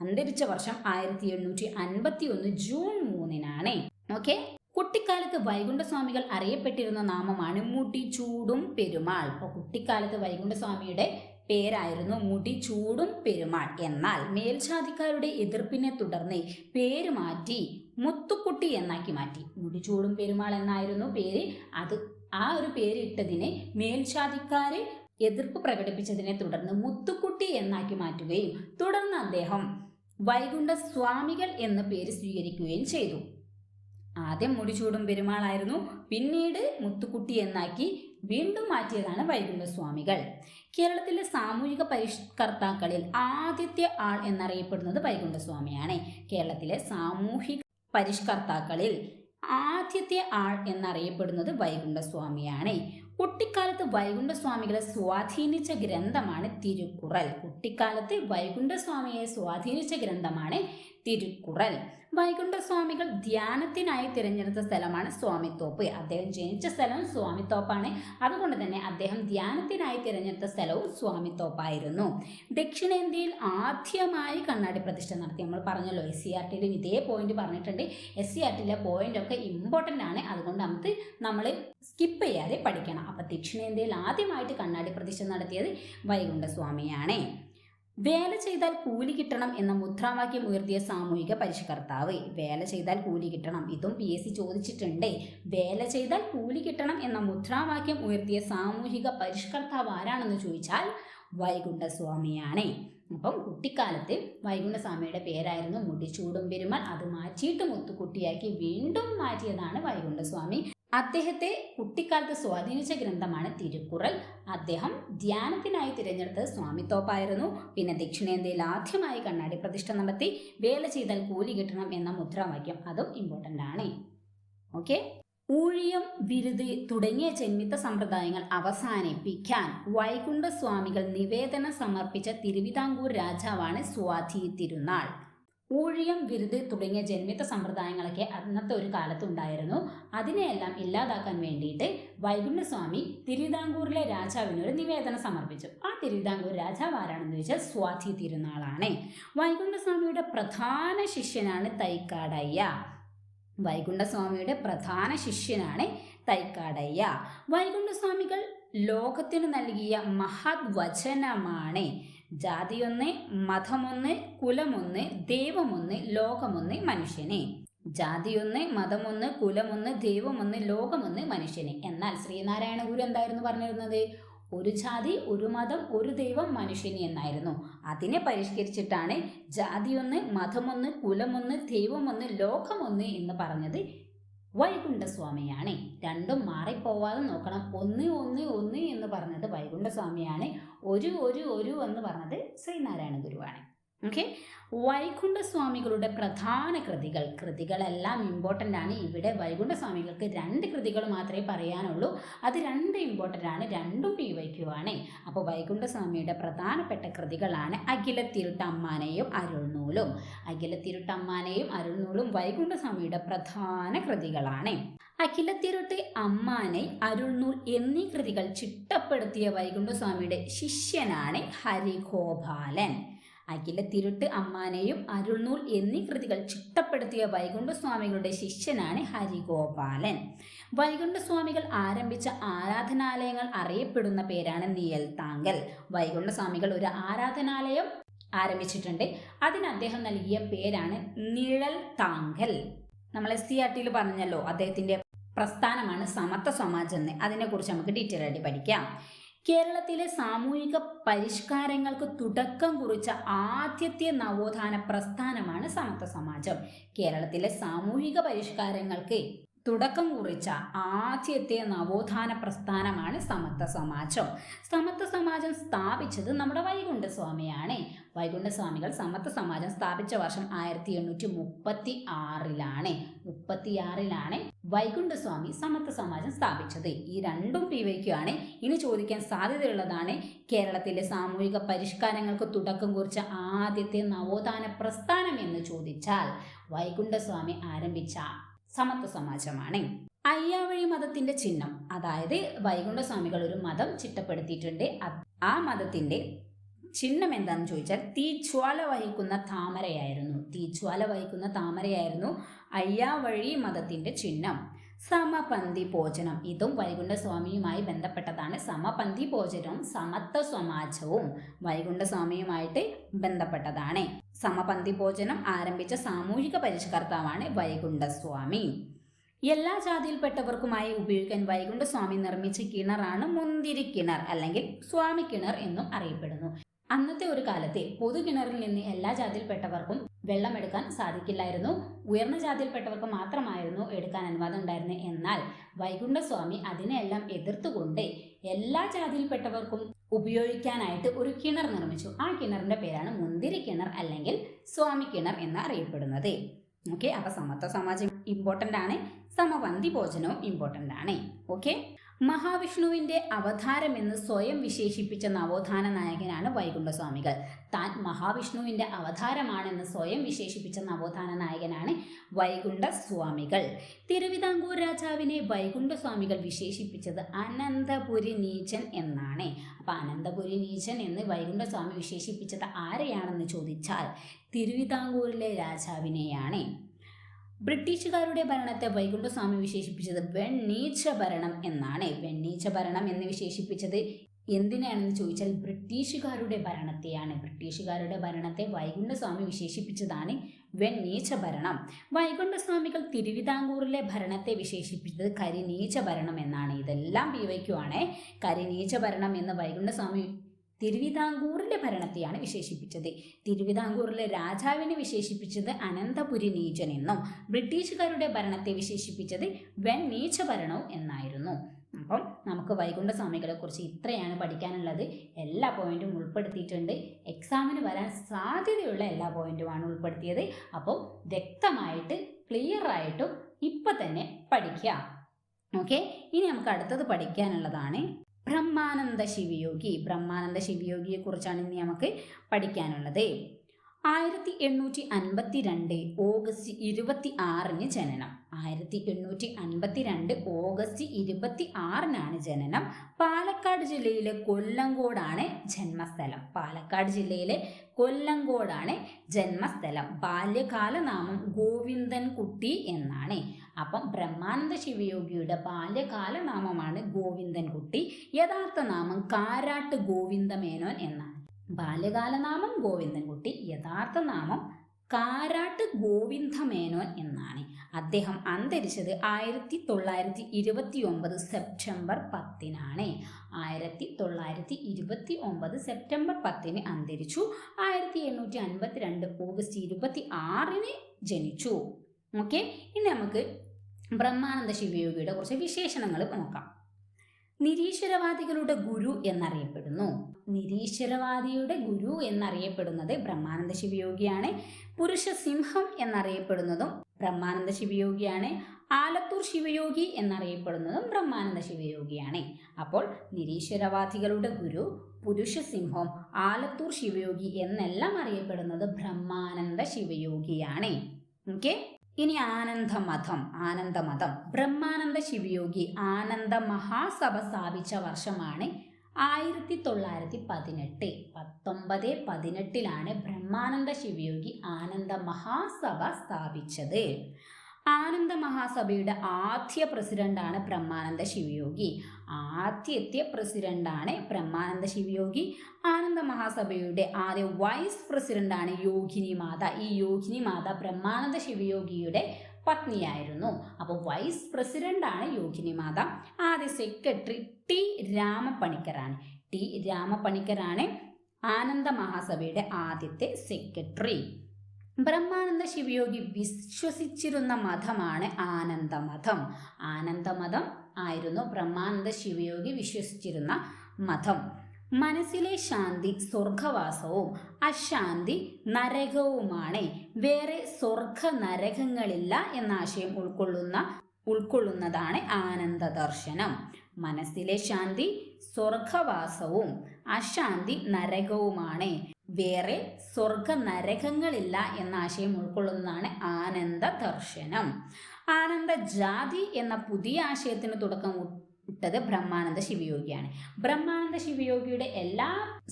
അന്തരിച്ച വർഷം 1851 ജൂൺ 3-നാണ്. ഓക്കെ, കുട്ടിക്കാലത്ത് വൈകുണ്ഠസ്വാമികൾ അറിയപ്പെട്ടിരുന്ന നാമമാണ് മുടിചൂടും പെരുമാൾ. അപ്പോൾ കുട്ടിക്കാലത്ത് വൈകുണ്ഠസ്വാമിയുടെ പേരായിരുന്നു മുടിചൂടും പെരുമാൾ. എന്നാൽ മേൽജാതിക്കാരുടെ എതിർപ്പിനെ തുടർന്ന് പേര് മാറ്റി മുത്തുക്കുട്ടി എന്നാക്കി മാറ്റി. മുടിചൂടും പെരുമാൾ എന്നായിരുന്നു പേര്. ആ ഒരു പേര് ഇട്ടതിനെ മേൽജാതിക്കാരെ എതിർപ്പ് പ്രകടിപ്പിച്ചതിനെ തുടർന്ന് മുത്തുക്കുട്ടി എന്നാക്കി മാറ്റുകയും തുടർന്ന് അദ്ദേഹം വൈകുണ്ഠസ്വാമികൾ എന്ന പേര് സ്വീകരിക്കുകയും ചെയ്തു. ആദ്യം മുടിചൂടും പെരുമാളായിരുന്നു, പിന്നീട് മുത്തുക്കുട്ടി എന്നാക്കി വീണ്ടും മാറ്റിയതാണ് വൈകുണ്ഠസ്വാമികൾ. കേരളത്തിലെ സാമൂഹിക പരിഷ്കർത്താക്കളിൽ ആദ്യത്തെ ആൾ എന്നറിയപ്പെടുന്നത് വൈകുണ്ഠസ്വാമിയാണ്. കേരളത്തിലെ സാമൂഹിക പരിഷ്കർത്താക്കളിൽ ആദ്യത്തെ ആൾ എന്നറിയപ്പെടുന്നത് വൈകുണ്ഠസ്വാമിയാണ്. കുട്ടിക്കാലത്ത് വൈകുണ്ഠസ്വാമികളെ സ്വാധീനിച്ച ഗ്രന്ഥമാണ് തിരുക്കുറൽ. കുട്ടിക്കാലത്ത് വൈകുണ്ഠസ്വാമിയെ സ്വാധീനിച്ച ഗ്രന്ഥമാണ് തിരുക്കുറൽ. വൈകുണ്ഠസ്വാമികൾ ധ്യാനത്തിനായി തിരഞ്ഞെടുത്ത സ്ഥലമാണ് സ്വാമിത്തോപ്പ്. അദ്ദേഹം ജനിച്ച സ്ഥലം സ്വാമിത്തോപ്പാണ്. അതുകൊണ്ട് തന്നെ അദ്ദേഹം ധ്യാനത്തിനായി തിരഞ്ഞെടുത്ത സ്ഥലവും സ്വാമിത്തോപ്പായിരുന്നു. ദക്ഷിണേന്ത്യയിൽ ആദ്യമായി കണ്ണാടി പ്രതിഷ്ഠ നടത്തി. നമ്മൾ പറഞ്ഞല്ലോ, SCERTയിലും ഇതേ പോയിന്റ് പറഞ്ഞിട്ടുണ്ട്. SCERTയിലെ പോയിന്റ് ഒക്കെ ഇമ്പോർട്ടൻ്റ് ആണ്. അതുകൊണ്ട് നമ്മൾ സ്കിപ്പ് ചെയ്യാതെ പഠിക്കണം. അപ്പം ദക്ഷിണേന്ത്യയിൽ ആദ്യമായിട്ട് കണ്ണാടി പ്രതിഷ്ഠ നടത്തിയത് വൈകുണ്ഠസ്വാമിയാണ്. വേല ചെയ്താൽ കൂലി കിട്ടണം എന്ന മുദ്രാവാക്യം ഉയർത്തിയ സാമൂഹിക പരിഷ്കർത്താവ്. വേല ചെയ്താൽ കൂലി കിട്ടണം, ഇതും PSC ചോദിച്ചിട്ടുണ്ട്. വേല ചെയ്താൽ കൂലി കിട്ടണം എന്ന മുദ്രാവാക്യം ഉയർത്തിയ സാമൂഹിക പരിഷ്കർത്താവ് ആരാണെന്ന് ചോദിച്ചാൽ വൈകുണ്ഠസ്വാമിയാണ്. അപ്പം കുട്ടിക്കാലത്ത് വൈകുണ്ഠസ്വാമിയുടെ പേരായിരുന്നു മുടിചൂടും പെരുമാൾ. അത് മാറ്റിയിട്ട് മുത്തുക്കുട്ടിയാക്കി വീണ്ടും മാറ്റിയതാണ് വൈകുണ്ഠസ്വാമി. അദ്ദേഹത്തെ കുട്ടിക്കാലത്ത് സ്വാധീനിച്ച ഗ്രന്ഥമാണ് തിരുക്കുറൽ. അദ്ദേഹം ധ്യാനത്തിനായി തിരഞ്ഞെടുത്തത് സ്വാമിത്തോപ്പായിരുന്നു. പിന്നെ ദക്ഷിണേന്ത്യയിൽ ആദ്യമായി കണ്ണാടി പ്രതിഷ്ഠ നടത്തി. വേല ചെയ്താൽ കൂലി കിട്ടണം എന്ന മുദ്രാവാക്യം, അതും ഇമ്പോർട്ടൻ്റ് ആണ്. ഓക്കെ. ഊഴിയം, വിരുത് തുടങ്ങിയ ജന്മിത്ത സമ്പ്രദായങ്ങൾ അവസാനിപ്പിക്കാൻ വൈകുണ്ഠസ്വാമികൾ നിവേദനം സമർപ്പിച്ച തിരുവിതാംകൂർ രാജാവാണ് സ്വാതി തിരുനാൾ. ഊഴിയം, വിരുത് തുടങ്ങിയ ജന്മിത്ത സമ്പ്രദായങ്ങളൊക്കെ അന്നത്തെ ഒരു കാലത്തുണ്ടായിരുന്നു. അതിനെയെല്ലാം ഇല്ലാതാക്കാൻ വേണ്ടിയിട്ട് വൈകുണ്ഠസ്വാമി തിരുവിതാംകൂറിലെ രാജാവിനൊരു നിവേദനം സമർപ്പിച്ചു. ആ തിരുവിതാംകൂർ രാജാവ് ആരാണെന്ന് ചോദിച്ചാൽ സ്വാതി തിരുനാളാണ്. വൈകുണ്ഠസ്വാമിയുടെ പ്രധാന ശിഷ്യനാണ് തൈക്കാടയ്യ. വൈകുണ്ഠസ്വാമിയുടെ പ്രധാന ശിഷ്യനാണ് തൈക്കാടയ്യ. വൈകുണ്ഠസ്വാമികൾ ലോകത്തിന് നൽകിയ മഹത് വചനമാണ് ജാതിയൊന്ന്, മതമൊന്ന്, കുലമൊന്ന്, ദൈവമൊന്ന്, ലോകമൊന്ന്, മനുഷ്യനെ. ജാതിയൊന്ന്, മതമൊന്ന്, കുലമൊന്ന്, ദൈവമൊന്ന്, ലോകമൊന്ന്, മനുഷ്യനെ. എന്നാൽ ശ്രീനാരായണ ഗുരു എന്തായിരുന്നു പറഞ്ഞിരുന്നത്? ഒരു ജാതി, ഒരു മതം, ഒരു ദൈവം, മനുഷ്യന് എന്നായിരുന്നു. അതിനെ പരിഷ്കരിച്ചിട്ടാണ് ജാതിയൊന്ന്, മതമൊന്ന്, കുലമൊന്ന്, ദൈവമൊന്ന്, ലോകമൊന്ന് എന്ന് പറഞ്ഞത് വൈകുണ്ഠസ്വാമിയാണ്. രണ്ടും മാറിപ്പോവാതെ നോക്കണം. ഒന്ന് ഒന്ന് ഒന്ന് എന്ന് പറഞ്ഞത് വൈകുണ്ഠസ്വാമിയാണ്. ഒരു എന്ന് പറഞ്ഞത് ശ്രീനാരായണ ഗുരുവാണ്. ഓക്കെ. വൈകുണ്ഠസ്വാമികളുടെ പ്രധാന കൃതികളെല്ലാം ഇമ്പോർട്ടൻ്റ് ആണ്. ഇവിടെ വൈകുണ്ഠസ്വാമികൾക്ക് 2 കൃതികൾ മാത്രമേ പറയാനുള്ളൂ. അത് 2 ഇമ്പോർട്ടൻ്റ് ആണ്, രണ്ടും PYQ ആണ്. അപ്പോൾ വൈകുണ്ഠസ്വാമിയുടെ പ്രധാനപ്പെട്ട കൃതികളാണ് അഖിലത്തിരുട്ടമ്മാനയും അരുൾനൂലും. അഖിലത്തിരുട്ടമ്മാനയും അരുൾനൂലും വൈകുണ്ഠസ്വാമിയുടെ പ്രധാന കൃതികളാണ്. അഖിലത്തിരുട്ട്, അമ്മാനെ, അരുൾനൂൽ എന്നീ കൃതികൾ ചിട്ടപ്പെടുത്തിയ വൈകുണ്ഠസ്വാമിയുടെ ശിഷ്യനാണ് ഹരിഗോപാലൻ. അഖിലത്തിരുട്ട്, അമ്മാനെയും അരുൾനൂൽ എന്നീ കൃതികൾ ചിട്ടപ്പെടുത്തിയ വൈകുണ്ഠസ്വാമികളുടെ ശിഷ്യനാണ് ഹരിഗോപാലൻ. വൈകുണ്ഠസ്വാമികൾ ആരംഭിച്ച ആരാധനാലയങ്ങൾ അറിയപ്പെടുന്ന പേരാണ് നിഴൽത്താങ്കൽ. വൈകുണ്ഠസ്വാമികൾ ഒരു ആരാധനാലയം ആരംഭിച്ചിട്ടുണ്ട്. അതിന് അദ്ദേഹം നൽകിയ പേരാണ് നിഴൽത്താങ്കൽ. നമ്മൾ SCERTയിൽ പറഞ്ഞല്ലോ, അദ്ദേഹത്തിന്റെ പ്രസ്ഥാനമാണ് സമത്വ സമാജ് എന്ന്. അതിനെക്കുറിച്ച് നമുക്ക് ഡീറ്റെയിൽ ആയിട്ട് പഠിക്കാം. കേരളത്തിലെ സാമൂഹിക പരിഷ്കാരങ്ങൾക്ക് തുടക്കം കുറിച്ച ആദ്യത്തെ നവോത്ഥാന പ്രസ്ഥാനമാണ് സമത്വ സമാജം. കേരളത്തിലെ സാമൂഹിക പരിഷ്കാരങ്ങൾക്ക് തുടക്കം കുറിച്ച ആദ്യത്തെ നവോത്ഥാന പ്രസ്ഥാനമാണ് സമത്വ സമാജം. സമത്വ സമാജം സ്ഥാപിച്ചത് നമ്മുടെ വൈകുണ്ഠസ്വാമിയാണ്. വൈകുണ്ഠസ്വാമികൾ സമത്വ സമാജം സ്ഥാപിച്ച വർഷം 1836ലാണ്. വൈകുണ്ഠസ്വാമി സമത്വ സമാജം സ്ഥാപിച്ചത്. ഈ രണ്ടും PYQ ആണ്. ഇനി ചോദിക്കാൻ സാധ്യതയുള്ളതാണ്, കേരളത്തിലെ സാമൂഹിക പരിഷ്കാരങ്ങൾക്ക് തുടക്കം കുറിച്ച ആദ്യത്തെ നവോത്ഥാന പ്രസ്ഥാനം എന്ന് ചോദിച്ചാൽ വൈകുണ്ഠസ്വാമി ആരംഭിച്ച സമത്വ സമാജമാണ്. അയ്യാവഴി മതത്തിന്റെ ചിഹ്നം, അതായത് വൈകുണ്ഠസ്വാമികൾ ഒരു മതം ചിട്ടപ്പെടുത്തിയിട്ടുണ്ട്. ആ മതത്തിന്റെ ചിഹ്നം എന്താണെന്ന് ചോദിച്ചാൽ തീജ്വാല വഹിക്കുന്ന താമരയായിരുന്നു അയ്യാവഴി മതത്തിന്റെ ചിഹ്നം. സമപന്തി ഭോജനം, ഇതും വൈകുണ്ഠസ്വാമിയുമായി ബന്ധപ്പെട്ടതാണ്. സമപന്തി ഭോജനവും സമത്വ സമാജവും വൈകുണ്ഠസ്വാമിയുമായിട്ട് ബന്ധപ്പെട്ടതാണ്. സമപന്തി ഭോജനം ആരംഭിച്ച സാമൂഹിക പരിഷ്കർത്താവാണ് വൈകുണ്ഠസ്വാമി. എല്ലാ ജാതിയിൽപ്പെട്ടവർക്കുമായി ഉപയോഗിക്കാൻ വൈകുണ്ഠസ്വാമി നിർമ്മിച്ച കിണറാണ് മുന്തിരി കിണർ അല്ലെങ്കിൽ സ്വാമി കിണർ എന്നും അറിയപ്പെടുന്നു. അന്നത്തെ ഒരു കാലത്തെ പൊതു കിണറിൽ നിന്ന് എല്ലാ ജാതിയിൽപ്പെട്ടവർക്കും വെള്ളമെടുക്കാൻ സാധിക്കില്ലായിരുന്നു. ഉയർന്ന ജാതിയിൽപ്പെട്ടവർക്ക് മാത്രമായിരുന്നു എടുക്കാൻ അനുവാദം ഉണ്ടായിരുന്നത്. എന്നാൽ വൈകുണ്ഠസ്വാമി അതിനെല്ലാം എതിർത്തുകൊണ്ട് എല്ലാ ജാതിയിൽപ്പെട്ടവർക്കും ഉപയോഗിക്കാനായിട്ട് ഒരു കിണർ നിർമ്മിച്ചു. ആ കിണറിന്റെ പേരാണ് മുന്തിരി കിണർ അല്ലെങ്കിൽ സ്വാമി കിണർ എന്ന് അറിയപ്പെടുന്നത്. ഓക്കെ, അപ്പൊ സമത്വ സമാജം ഇമ്പോർട്ടൻ്റ് ആണ്, സമപന്തി ഭോജനവും ഇമ്പോർട്ടൻ്റ് ആണ്. ഓക്കെ, മഹാവിഷ്ണുവിന്റെ അവതാരം എന്ന് സ്വയം വിശേഷിപ്പിച്ച നവോത്ഥാന നായകനാണ് വൈകുണ്ഠസ്വാമികൾ. താൻ മഹാവിഷ്ണുവിന്റെ അവതാരമാണെന്ന് സ്വയം വിശേഷിപ്പിച്ച നവോത്ഥാന നായകനാണ് വൈകുണ്ഠസ്വാമികൾ. തിരുവിതാംകൂർ രാജാവിനെ വൈകുണ്ഠസ്വാമികൾ വിശേഷിപ്പിച്ചത് അനന്തപുരി നീചൻ എന്നാണ്. അപ്പൊ അനന്തപുരി നീചൻ എന്ന് വൈകുണ്ഠസ്വാമി വിശേഷിപ്പിച്ചത് ആരെയാണെന്ന് ചോദിച്ചാൽ തിരുവിതാംകൂറിലെ രാജാവിനെയാണ്. ബ്രിട്ടീഷുകാരുടെ ഭരണത്തെ വൈകുണ്ഠസ്വാമി വിശേഷിപ്പിച്ചത് വെണ്ണീച്ച ഭരണം എന്നാണ്. വെണ്ണീച്ച ഭരണം എന്ന് വിശേഷിപ്പിച്ചത് എന്തിനാണെന്ന് ചോദിച്ചാൽ ബ്രിട്ടീഷുകാരുടെ ഭരണത്തെയാണ്. ബ്രിട്ടീഷുകാരുടെ ഭരണത്തെ വൈകുണ്ഠസ്വാമി വിശേഷിപ്പിച്ചതാണ് വെണ്ണീച്ച ഭരണം. വൈകുണ്ഠസ്വാമികൾ തിരുവിതാംകൂറിലെ ഭരണത്തെ വിശേഷിപ്പിച്ചത് കരിനീച്ച ഭരണം എന്നാണ്. ഇതെല്ലാം ആണ്. കരിനീച്ച ഭരണം എന്ന് വൈകുണ്ഠസ്വാമി തിരുവിതാംകൂറിലെ ഭരണത്തെയാണ് വിശേഷിപ്പിച്ചത്. തിരുവിതാംകൂറിലെ രാജാവിനെ വിശേഷിപ്പിച്ചത് അനന്തപുരി നീചൻ എന്നും ബ്രിട്ടീഷുകാരുടെ ഭരണത്തെ വിശേഷിപ്പിച്ചത് വെണ്ണീച്ച ഭരണവും എന്നായിരുന്നു. അപ്പം നമുക്ക് വൈകുണ്ഠസ്വാമികളെ കുറിച്ച് ഇത്രയാണ് പഠിക്കാനുള്ളത്. എല്ലാ പോയിന്റും ഉൾപ്പെടുത്തിയിട്ടുണ്ട്. എക്സാമിന് വരാൻ സാധ്യതയുള്ള എല്ലാ പോയിന്റുമാണ് ഉൾപ്പെടുത്തിയത്. അപ്പോൾ വ്യക്തമായിട്ട് ക്ലിയർ ആയിട്ടും ഇപ്പം തന്നെ പഠിക്കുക. ഓക്കെ, ഇനി നമുക്ക് അടുത്തത് പഠിക്കാനുള്ളതാണ് ബ്രഹ്മാനന്ദ ശിവയോഗിയെ കുറിച്ചാണ് ഇനി നമുക്ക് പഠിക്കാനുള്ളത്. 1852 ഓഗസ്റ്റ് 26 ജനനം. 1852 ഓഗസ്റ്റ് 26 ജനനം. പാലക്കാട് ജില്ലയിലെ കൊല്ലങ്കോടാണ് ജന്മസ്ഥലം. ബാല്യകാല നാമം ഗോവിന്ദൻ കുട്ടി എന്നാണ്. അപ്പം ബ്രഹ്മാനന്ദ ശിവയോഗിയുടെ ബാല്യകാല നാമമാണ് ഗോവിന്ദൻ കുട്ടി. യഥാർത്ഥ നാമം കാരാട്ട് ഗോവിന്ദമേനോൻ എന്നാണ്. ബാല്യകാലനാമം ഗോവിന്ദൻകുട്ടി, യഥാർത്ഥ നാമം കാരാട്ട് ഗോവിന്ദമേനോൻ എന്നാണ്. അദ്ദേഹം അന്തരിച്ചത് 1929 സെപ്റ്റംബർ 10 1929 സെപ്റ്റംബർ 10 അന്തരിച്ചു. 1852 ഓഗസ്റ്റ് 26 ജനിച്ചു. ഓക്കെ, ഇനി നമുക്ക് ബ്രഹ്മാനന്ദ ശിവയോഗിയുടെ കുറച്ച് വിശേഷണങ്ങൾ നോക്കാം. നിരീശ്വരവാദികളുടെ ഗുരു എന്നറിയപ്പെടുന്നത് ബ്രഹ്മാനന്ദ ശിവയോഗിയാണ്. പുരുഷ സിംഹം എന്നറിയപ്പെടുന്നതും ബ്രഹ്മാനന്ദ ശിവയോഗിയാണ്. ആലത്തൂർ ശിവയോഗി എന്നറിയപ്പെടുന്നതും ബ്രഹ്മാനന്ദ ശിവയോഗിയാണ്. അപ്പോൾ നിരീശ്വരവാദികളുടെ ഗുരു, പുരുഷ സിംഹം, ആലത്തൂർ ശിവയോഗി എന്നെല്ലാം അറിയപ്പെടുന്നത് ബ്രഹ്മാനന്ദ ശിവയോഗിയാണ്. ഓക്കെ, ഇനി ആനന്ദമതം. ബ്രഹ്മാനന്ദ ശിവയോഗി ആനന്ദ മഹാസഭ സ്ഥാപിച്ച വർഷമാണ് 1918. 1918 ബ്രഹ്മാനന്ദ ശിവയോഗി ആനന്ദ മഹാസഭ സ്ഥാപിച്ചത്. ആനന്ദ മഹാസഭയുടെ ആദ്യ പ്രസിഡന്റാണ് ബ്രഹ്മാനന്ദ ശിവയോഗി. ആനന്ദ മഹാസഭയുടെ ആദ്യ വൈസ് പ്രസിഡന്റാണ് യോഗിനി മാത. ഈ യോഗിനി മാത ബ്രഹ്മാനന്ദ ശിവയോഗിയുടെ പത്നിയായിരുന്നു. അപ്പോൾ വൈസ് പ്രസിഡന്റാണ് യോഗിനി മാത. ആദ്യ സെക്രട്ടറി ടി രാമപ്പണിക്കരാണ് ആനന്ദ മഹാസഭയുടെ ആദ്യത്തെ സെക്രട്ടറി. ബ്രഹ്മാനന്ദ ശിവയോഗി വിശ്വസിച്ചിരുന്ന മതമാണ് ആനന്ദമതം. ആനന്ദമതം ആയിരുന്നു ബ്രഹ്മാനന്ദ ശിവയോഗി വിശ്വസിച്ചിരുന്ന മതം. മനസ്സിലെ ശാന്തി സ്വർഗവാസവും അശാന്തി നരകവുമാണ്. വേറെ സ്വർഗ നരകങ്ങളില്ല എന്ന ആശയം ഉൾക്കൊള്ളുന്നതാണ് ആനന്ദ ദർശനം. മനസ്സിലെ ശാന്തി സ്വർഗവാസവും അശാന്തി നരകവുമാണ്. വേറെ സ്വർഗ നരകങ്ങളില്ല എന്ന ആശയം ഉൾക്കൊള്ളുന്നതാണ് ആനന്ദ ദർശനം. ആനന്ദ ജാതി എന്ന പുതിയ ആശയത്തിന് തുടക്കം ഇട്ടത് ബ്രഹ്മാനന്ദ ശിവയോഗിയാണ്. ബ്രഹ്മാനന്ദ ശിവയോഗിയുടെ എല്ലാ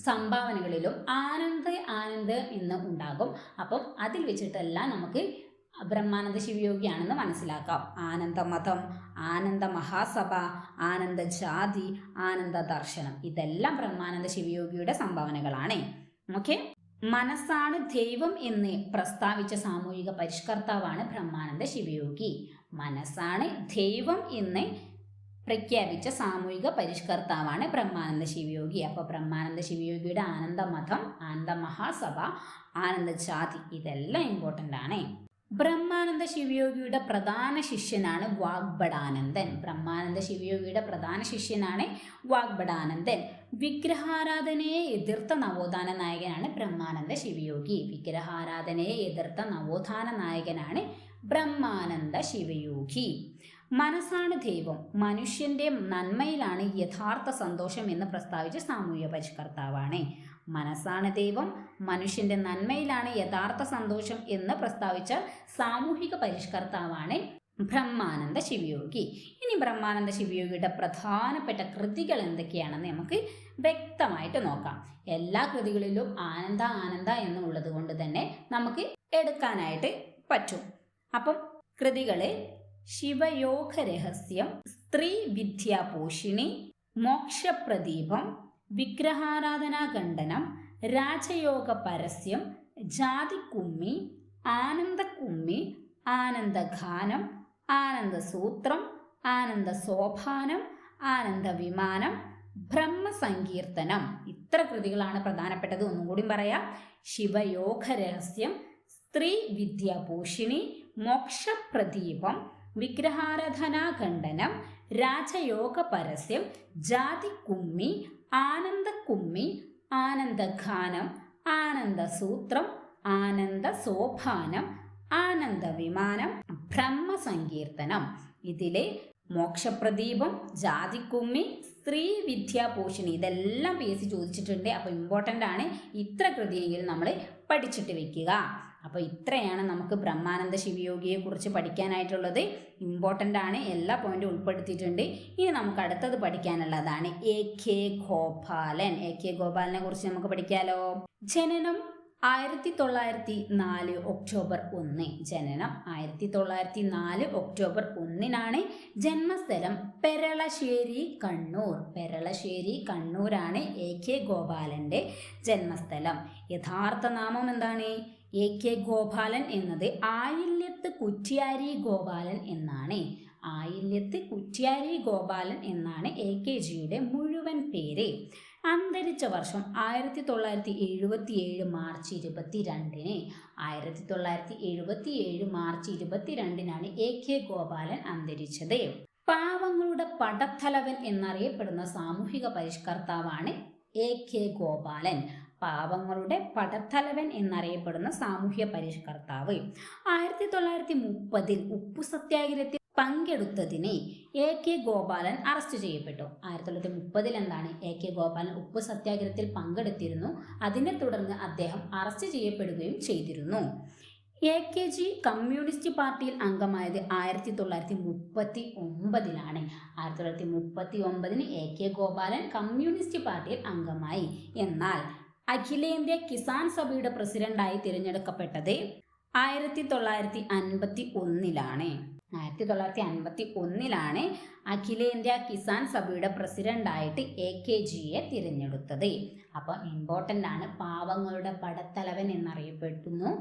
സംഭാവനകളിലും ആനന്ദ് ആനന്ദ് എന്ന് ഉണ്ടാകും. അപ്പം അതിൽ വെച്ചിട്ടെല്ലാം നമുക്ക് ബ്രഹ്മാനന്ദ ശിവയോഗിയാണെന്ന് മനസ്സിലാക്കാം. ആനന്ദമതം, ആനന്ദ മഹാസഭ, ആനന്ദ ജാതി, ആനന്ദ ദർശനം, ഇതെല്ലാം ബ്രഹ്മാനന്ദ ശിവയോഗിയുടെ സംഭാവനകളാണ്. ഓക്കെ, മനസ്സാണ് ദൈവം എന്ന് പ്രസ്താവിച്ച സാമൂഹിക പരിഷ്കർത്താവാണ് ബ്രഹ്മാനന്ദ ശിവയോഗി. മനസ്സാണ് ദൈവം എന്ന് പ്രഖ്യാപിച്ച സാമൂഹിക പരിഷ്കർത്താവാണ് ബ്രഹ്മാനന്ദ ശിവയോഗി. അപ്പോൾ ബ്രഹ്മാനന്ദ ശിവയോഗിയുടെ ആനന്ദമതം, ആനന്ദ മഹാസഭ, ആനന്ദ ജാതി, ഇതെല്ലാം ഇമ്പോർട്ടൻ്റ് ആണ്. ബ്രഹ്മാനന്ദ ശിവയോഗിയുടെ പ്രധാന ശിഷ്യനാണ് വാഗ്ഭടാനന്ദൻ. ബ്രഹ്മാനന്ദ ശിവയോഗിയുടെ പ്രധാന ശിഷ്യനാണ് വാഗ്ഭടാനന്ദൻ. വിഗ്രഹാരാധനയെ എതിർത്ത നവോത്ഥാന നായകനാണ് ബ്രഹ്മാനന്ദ ശിവയോഗി. വിഗ്രഹാരാധനയെ എതിർത്ത നവോത്ഥാന നായകനാണ് ബ്രഹ്മാനന്ദ ശിവയോഗി. മനസ്സാണ് ദൈവം, മനുഷ്യന്റെ നന്മയിലാണ് യഥാർത്ഥ സന്തോഷം എന്ന് പ്രസ്താവിച്ച സാമൂഹ്യ പരിഷ്കർത്താവാണ്. മനസ്സാണ് ദൈവം, മനുഷ്യന്റെ നന്മയിലാണ് യഥാർത്ഥ സന്തോഷം എന്ന് പ്രസ്താവിച്ച സാമൂഹിക പരിഷ്കർത്താവാണ് ബ്രഹ്മാനന്ദ ശിവയോഗി. ഇനി ബ്രഹ്മാനന്ദ ശിവയോഗിയുടെ പ്രധാനപ്പെട്ട കൃതികൾ എന്തൊക്കെയാണെന്ന് നമുക്ക് വ്യക്തമായിട്ട് നോക്കാം. എല്ലാ കൃതികളിലും ആനന്ദ ആനന്ദ എന്നുള്ളത് കൊണ്ട് തന്നെ നമുക്ക് എടുക്കാനായിട്ട് പറ്റും. അപ്പം കൃതികള്: ശിവയോഗ രഹസ്യം, സ്ത്രീ വിദ്യാപോഷിണി, മോക്ഷപ്രദീപം, വിഗ്രഹാരാധനാ ഖണ്ഡനം, രാജയോഗ പരസ്യം, ജാതിക്കുമ്മി, ആനന്ദക്കുമ്മി, ആനന്ദഗാനം, ആനന്ദസൂത്രം, ആനന്ദസോപാനം, ആനന്ദവിമാനം, ബ്രഹ്മസങ്കീർത്തനം. ഇത്ര കൃതികളാണ് പ്രധാനപ്പെട്ടത്. ഒന്നും കൂടി പറയാം: ശിവയോഗ രഹസ്യം, സ്ത്രീ വിദ്യാപോഷിണി, മോക്ഷപ്രദീപം, വിഗ്രഹാരാധനാ ഖണ്ഡനം, രാജയോഗ പരസ്യം, ജാതിക്കുമ്മി, ആനന്ദക്കുമ്മി, ആനന്ദഗാനം, ആനന്ദസൂത്രം, ആനന്ദസോപാനം, ആനന്ദവിമാനം, ബ്രഹ്മസങ്കീർത്തനം. ഇതിലെ മോക്ഷപ്രദീപം, ജാതിക്കുമ്മി, സ്ത്രീ വിദ്യാപോഷിണി, ഇതെല്ലാം PSC ചോദിച്ചിട്ടുണ്ട്. അപ്പോൾ ഇമ്പോർട്ടൻ്റ് ആണ്. ഇത്ര കൃതിയെങ്കിലും നമ്മൾ പഠിച്ചിട്ട് വെക്കുക. അപ്പോൾ ഇത്രയാണ് നമുക്ക് ബ്രഹ്മാനന്ദ ശിവയോഗിയെ കുറിച്ച് പഠിക്കാനായിട്ടുള്ളത്. ഇമ്പോർട്ടൻ്റ് ആണ്, എല്ലാ പോയിന്റും ഉൾപ്പെടുത്തിയിട്ടുണ്ട്. ഇനി നമുക്ക് അടുത്തത് പഠിക്കാനുള്ളതാണ് AK ഗോപാലൻ. AK ഗോപാലനെ കുറിച്ച് നമുക്ക് പഠിക്കാലോ. ജനനം 1904 ഒക്ടോബർ 1. ജനനം 1904 ഒക്ടോബർ 1 ജന്മസ്ഥലം പെരളശ്ശേരി, കണ്ണൂർ. പെരളശ്ശേരി, കണ്ണൂരാണ് AK ഗോപാലൻ്റെ ജന്മസ്ഥലം. യഥാർത്ഥ നാമം എന്താണ്? AK ഗോപാലൻ എന്നത് ആയില്യത്ത് കുറ്റ്യാരി ഗോപാലൻ എന്നാണ്. ആയില്യത്ത് കുറ്റ്യാരി ഗോപാലൻ എന്നാണ് AKGയുടെ മുഴുവൻ പേര്. അന്തരിച്ച വർഷം 1977 മാർച്ച് 22. 1977 മാർച്ച് 22 AK ഗോപാലൻ അന്തരിച്ചത്. പാവങ്ങളുടെ പടത്തലവൻ എന്നറിയപ്പെടുന്ന സാമൂഹിക പരിഷ്കർത്താവാണ് AK ഗോപാലൻ. പാവങ്ങളുടെ പടത്തലവൻ എന്നറിയപ്പെടുന്ന സാമൂഹ്യ പരിഷ്കർത്താവ്. 1930 ഉപ്പു സത്യാഗ്രഹത്തിൽ പങ്കെടുത്തതിന് AK ഗോപാലൻ അറസ്റ്റ് ചെയ്യപ്പെട്ടു. 1930 എന്താണ് AK ഗോപാലൻ ഉപ്പു സത്യാഗ്രഹത്തിൽ പങ്കെടുത്തിരുന്നു. അതിനെ തുടർന്ന് അദ്ദേഹം അറസ്റ്റ് ചെയ്യപ്പെടുകയും ചെയ്തിരുന്നു. AKG കമ്മ്യൂണിസ്റ്റ് പാർട്ടിയിൽ അംഗമായത് 1939. 1939 AK ഗോപാലൻ കമ്മ്യൂണിസ്റ്റ് പാർട്ടിയിൽ അംഗമായി. എന്നാൽ അഖിലേന്ത്യാ കിസാൻ സഭയുടെ പ്രസിഡന്റായി തിരഞ്ഞെടുക്കപ്പെട്ടത് 1951. 1951 അഖിലേന്ത്യാ കിസാൻ സഭയുടെ പ്രസിഡന്റായിട്ട് AKGയെ തിരഞ്ഞെടുത്തത്. അപ്പോൾ ഇമ്പോർട്ടൻ്റ് ആണ്. പാവങ്ങളുടെ പടത്തലവൻ എന്നറിയപ്പെടുന്നു.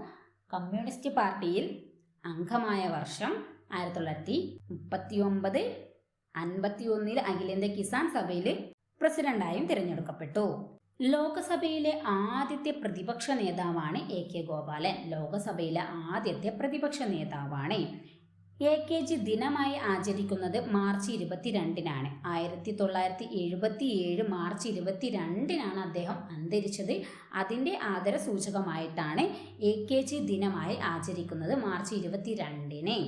കമ്മ്യൂണിസ്റ്റ് പാർട്ടിയിൽ അംഗമായ വർഷം 1939. 51 അഖിലേന്ത്യാ കിസാൻ സഭയിൽ പ്രസിഡന്റായും തിരഞ്ഞെടുക്കപ്പെട്ടു. ലോകസഭയിലെ ആദ്യത്തെ പ്രതിപക്ഷ നേതാവാണ് AK ഗോപാലൻ. ലോകസഭയിലെ ആദ്യത്തെ പ്രതിപക്ഷ നേതാവാണ്. AKG ദിനമായി ആചരിക്കുന്നത് മാർച്ച് 22. 1977 മാർച്ച് 22 അദ്ദേഹം അന്തരിച്ചത്. അതിൻ്റെ ആദരസൂചകമായിട്ടാണ് AKG ദിനമായി ആചരിക്കുന്നത് മാർച്ച് 22.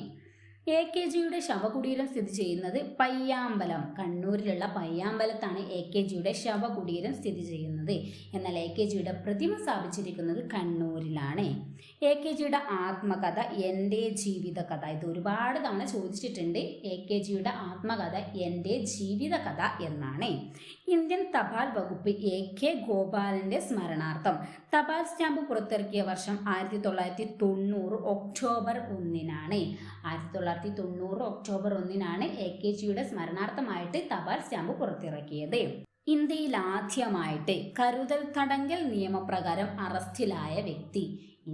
AKGയുടെ ശവകുടീരം സ്ഥിതി ചെയ്യുന്നത് പയ്യാമ്പലം, കണ്ണൂരിലുള്ള പയ്യാമ്പലത്താണ് AKGയുടെ ശവകുടീരം സ്ഥിതി ചെയ്യുന്നത്. എന്നാൽ AKGയുടെ പ്രതിമ സ്ഥാപിച്ചിരിക്കുന്നത് കണ്ണൂരിലാണ്. AKGയുടെ ആത്മകഥ എൻ്റെ ജീവിതകഥ, ഇത് ഒരുപാട് തവണ ചോദിച്ചിട്ടുണ്ട്. AKGയുടെ ആത്മകഥ എൻ്റെ ജീവിതകഥ എന്നാണ്. ഇന്ത്യൻ തപാൽ വകുപ്പ് AK ഗോപാലന്റെ സ്മരണാർത്ഥം തപാൽ സ്റ്റാമ്പ് പുറത്തിറക്കിയ വർഷം 1990 ഒക്ടോബർ 1-നാണ്. 1990 ഒക്ടോബർ 1-നാണ് AKGയുടെ സ്മരണാർത്ഥമായിട്ട് തപാൽ സ്റ്റാമ്പ് പുറത്തിറക്കിയത്. ഇന്ത്യയിൽ ആദ്യമായിട്ട് കരുതൽ തടങ്കൽ നിയമപ്രകാരം അറസ്റ്റിലായ വ്യക്തി.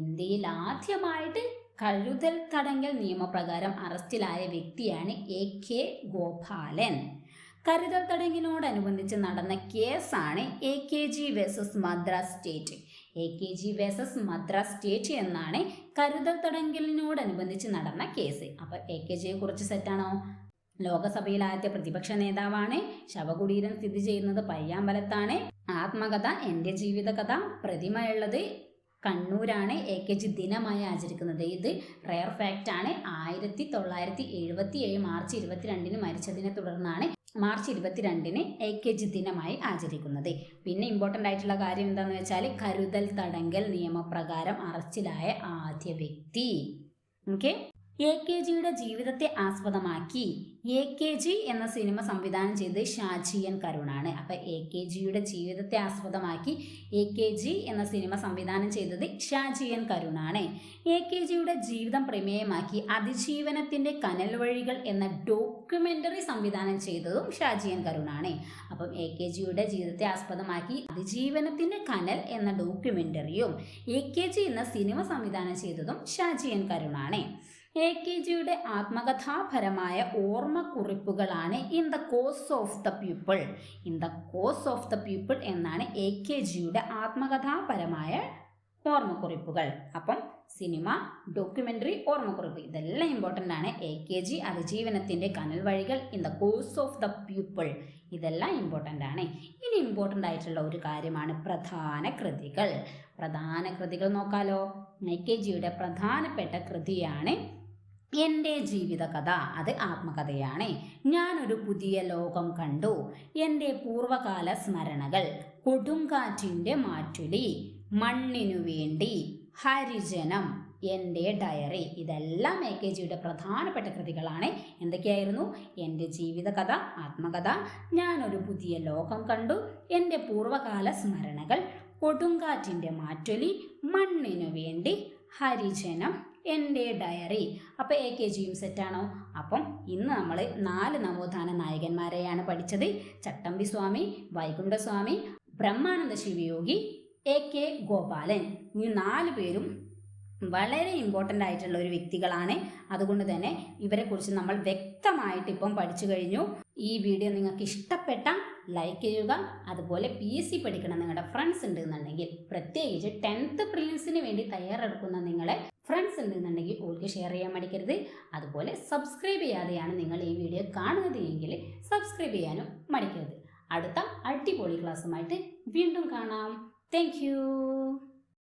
ഇന്ത്യയിൽ ആദ്യമായിട്ട് കരുതൽ തടങ്കൽ നിയമപ്രകാരം അറസ്റ്റിലായ വ്യക്തിയാണ് AK ഗോപാലൻ. കരുതൽ തടങ്കിനോടനുബന്ധിച്ച് നടന്ന കേസാണ് AKG versus Madras state. AKG versus Madras state എന്നാണ് കരുതൽ തടങ്കലിനോടനുബന്ധിച്ച് നടന്ന കേസ്. അപ്പോൾ AKGയെ കുറിച്ച് സെറ്റാണോ? ലോകസഭയിൽ ആദ്യ പ്രതിപക്ഷ നേതാവാണ്. ശവകുടീരം സ്ഥിതി ചെയ്യുന്നത് പയ്യാമ്പലത്താണ്. ആത്മകഥ എൻ്റെ ജീവിതകഥ, പ്രതിമയുള്ളത് കണ്ണൂരാണ്. AKG ദിനമായി ആചരിക്കുന്നത്. ഇത് റെയർ ഫാക്റ്റ് ആണ്. 1977 മാർച്ച് 22-ന് മരിച്ചതിനെ തുടർന്നാണ് മാർച്ച് 22-ന് AKG ദിനമായി ആചരിക്കുന്നത്. പിന്നെ ഇമ്പോർട്ടൻ്റ് ആയിട്ടുള്ള കാര്യം എന്താണെന്ന് വെച്ചാൽ കരുതൽ തടങ്കൽ നിയമപ്രകാരം അറസ്റ്റിലായ ആദ്യ വ്യക്തി. ഓക്കെ. AKGയുടെ ജീവിതത്തെ ആസ്പദമാക്കി AKG എന്ന സിനിമ സംവിധാനം ചെയ്തത് ഷാജി എൻ കരുണാണ്. അപ്പം AKGയുടെ ജീവിതത്തെ ആസ്പദമാക്കി AKG എന്ന സിനിമ സംവിധാനം ചെയ്തത് ഷാജി എൻ കരുണാണ്. AKGയുടെ ജീവിതം പ്രമേയമാക്കി അതിജീവനത്തിൻ്റെ കനൽ വഴികൾ എന്ന ഡോക്യുമെൻ്ററി സംവിധാനം ചെയ്തതും ഷാജി എൻ കരുണാണ്. അപ്പം AKGയുടെ ജീവിതത്തെ ആസ്പദമാക്കി അതിജീവനത്തിൻ്റെ കനൽ എന്ന ഡോക്യുമെൻ്ററിയും AKG എന്ന സിനിമ സംവിധാനം ചെയ്തതും ഷാജി എൻ കരുണാണ്. AKGയുടെ ആത്മകഥാപരമായ ഓർമ്മക്കുറിപ്പുകളാണ് in the cause of the people. In the cause of the people എന്നാണ് AKGയുടെ ആത്മകഥാപരമായ ഓർമ്മക്കുറിപ്പുകൾ. അപ്പം സിനിമ, ഡോക്യുമെൻ്ററി, ഓർമ്മക്കുറിപ്പ് ഇതെല്ലാം ഇമ്പോർട്ടൻ്റ് ആണ്. AKG അതിജീവനത്തിൻ്റെ കനൽ വഴികൾ, in the cause of the people ഇതെല്ലാം ഇമ്പോർട്ടൻ്റ് ആണ്. ഇനി ഇമ്പോർട്ടൻ്റ് ആയിട്ടുള്ള ഒരു കാര്യമാണ് പ്രധാന കൃതികൾ. പ്രധാന കൃതികൾ നോക്കാലോ. AKGയുടെ പ്രധാനപ്പെട്ട കൃതിയാണ് എൻ്റെ ജീവിതകഥ, അത് ആത്മകഥയാണ്. ഞാനൊരു പുതിയ ലോകം കണ്ടു, എൻ്റെ പൂർവകാല സ്മരണകൾ, കൊടുങ്കാറ്റിൻ്റെ മാറ്റുലി, മണ്ണിനു വേണ്ടി, ഹരിജനം, എൻ്റെ ഡയറി ഇതെല്ലാം AKGയുടെ പ്രധാനപ്പെട്ട കൃതികളാണ്. എന്തൊക്കെയായിരുന്നു? എൻ്റെ ജീവിതകഥ, ആത്മകഥ, ഞാനൊരു പുതിയ ലോകം കണ്ടു, എൻ്റെ പൂർവകാല സ്മരണകൾ, കൊടുങ്കാറ്റിൻ്റെ മാറ്റൊലി, മണ്ണിനു വേണ്ടി, ഹരിജനം, എൻ്റെ ഡയറി. അപ്പോൾ AKGയും സെറ്റാണോ? അപ്പം ഇന്ന് നമ്മൾ 4 നവോത്ഥാന നായകന്മാരെയാണ് പഠിച്ചത്. ചട്ടമ്പി സ്വാമി, വൈകുണ്ഠസ്വാമി, ബ്രഹ്മാനന്ദ ശിവയോഗി, AK ഗോപാലൻ. ഈ 4 പേരും വളരെ ഇമ്പോർട്ടൻ്റ് ആയിട്ടുള്ള ഒരു വ്യക്തികളാണ്. അതുകൊണ്ട് തന്നെ ഇവരെക്കുറിച്ച് നമ്മൾ വ്യക്തമായിട്ട് ഇപ്പം പഠിച്ചു കഴിഞ്ഞു. ഈ വീഡിയോ നിങ്ങൾക്ക് ഇഷ്ടപ്പെട്ട ലൈക്ക് ചെയ്യുക. അതുപോലെ PSC പഠിക്കണം നിങ്ങളുടെ ഫ്രണ്ട്സ് ഉണ്ടെന്നുണ്ടെങ്കിൽ, പ്രത്യേകിച്ച് 10th പ്രിലിംസിന് വേണ്ടി തയ്യാറെടുക്കുന്ന നിങ്ങളെ ഫ്രണ്ട്സ് ഉണ്ടെന്നുണ്ടെങ്കിൽ ഓർക്ക് ഷെയർ ചെയ്യാൻ മടിക്കരുത്. അതുപോലെ സബ്സ്ക്രൈബ് ചെയ്യാതെയാണ് നിങ്ങൾ ഈ വീഡിയോ കാണുന്നത് എങ്കിൽ സബ്സ്ക്രൈബ് ചെയ്യാനും മടിക്കരുത്. അടുത്ത അടിപൊളി ക്ലാസ്സുമായിട്ട് വീണ്ടും കാണാം. താങ്ക്